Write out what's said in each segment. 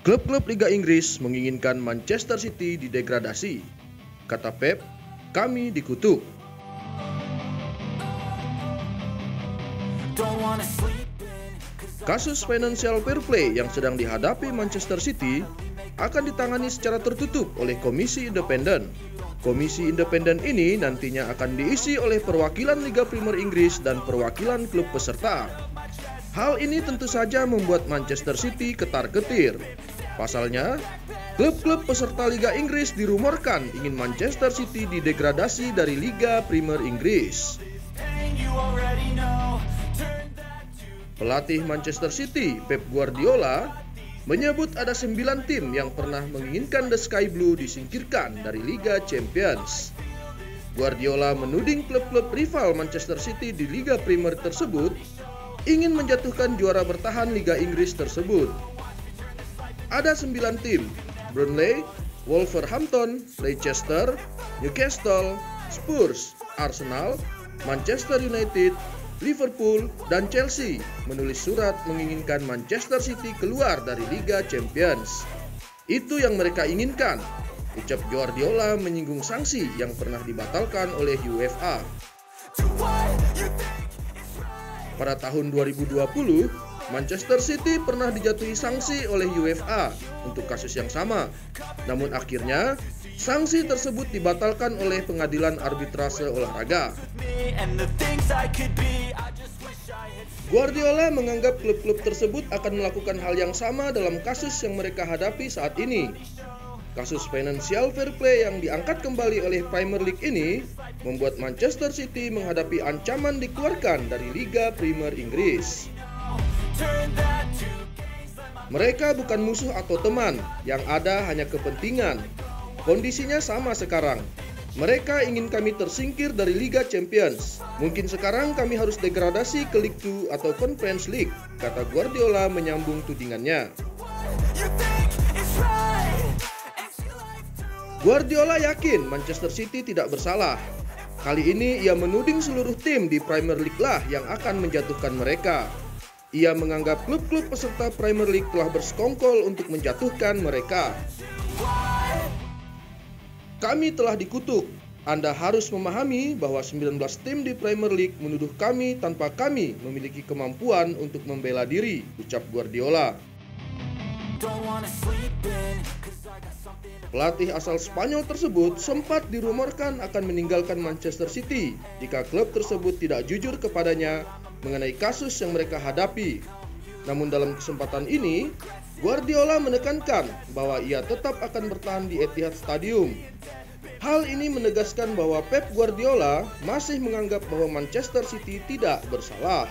Klub-klub Liga Inggris menginginkan Manchester City didegradasi. Kata Pep, kami dikutuk. Kasus financial fair play yang sedang dihadapi Manchester City akan ditangani secara tertutup oleh Komisi Independen. Komisi Independen ini nantinya akan diisi oleh perwakilan Liga Premier Inggris dan perwakilan klub peserta. Hal ini tentu saja membuat Manchester City ketar-ketir. Pasalnya, klub-klub peserta Liga Inggris dirumorkan ingin Manchester City didegradasi dari Liga Premier Inggris. Pelatih Manchester City, Pep Guardiola, menyebut ada 9 tim yang pernah menginginkan The Sky Blue disingkirkan dari Liga Champions. Guardiola menuding klub-klub rival Manchester City di Liga Premier tersebut ingin menjatuhkan juara bertahan Liga Inggris tersebut. Ada 9 tim: Burnley, Wolverhampton, Leicester, Newcastle, Spurs, Arsenal, Manchester United, Liverpool, dan Chelsea menulis surat menginginkan Manchester City keluar dari Liga Champions. Itu yang mereka inginkan, ucap Guardiola menyinggung sanksi yang pernah dibatalkan oleh UEFA. Pada tahun 2020, Manchester City pernah dijatuhi sanksi oleh UEFA untuk kasus yang sama. Namun akhirnya, sanksi tersebut dibatalkan oleh Pengadilan Arbitrase Olahraga. Guardiola menganggap klub-klub tersebut akan melakukan hal yang sama dalam kasus yang mereka hadapi saat ini. Kasus financial fair play yang diangkat kembali oleh Premier League ini membuat Manchester City menghadapi ancaman dikeluarkan dari Liga Premier Inggris. Mereka bukan musuh atau teman, yang ada hanya kepentingan. Kondisinya sama sekarang. Mereka ingin kami tersingkir dari Liga Champions. Mungkin sekarang kami harus degradasi ke League 2 atau Conference League, kata Guardiola menyambung tudingannya. Guardiola yakin Manchester City tidak bersalah. Kali ini ia menuding seluruh tim di Premier League lah yang akan menjatuhkan mereka. Ia menganggap klub-klub peserta Premier League telah bersekongkol untuk menjatuhkan mereka. Kami telah dikutuk. Anda harus memahami bahwa 19 tim di Premier League menuduh kami tanpa kami memiliki kemampuan untuk membela diri, ucap Guardiola. Pelatih asal Spanyol tersebut sempat dirumorkan akan meninggalkan Manchester City jika klub tersebut tidak jujur kepadanya mengenai kasus yang mereka hadapi. Namun dalam kesempatan ini, Guardiola menekankan bahwa ia tetap akan bertahan di Etihad Stadium. Hal ini menegaskan bahwa Pep Guardiola masih menganggap bahwa Manchester City tidak bersalah.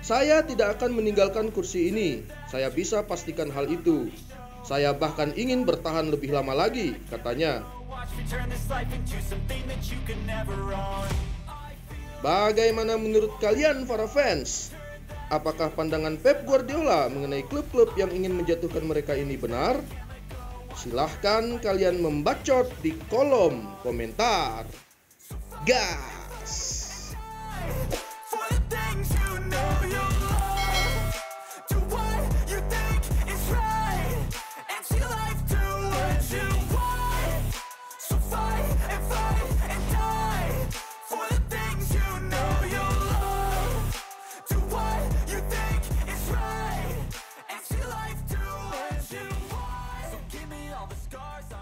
Saya tidak akan meninggalkan kursi ini, saya bisa pastikan hal itu. Saya bahkan ingin bertahan lebih lama lagi, katanya. Bagaimana menurut kalian para fans? Apakah pandangan Pep Guardiola mengenai klub-klub yang ingin menjatuhkan mereka ini benar? Silahkan kalian membacot di kolom komentar. Gas! Scars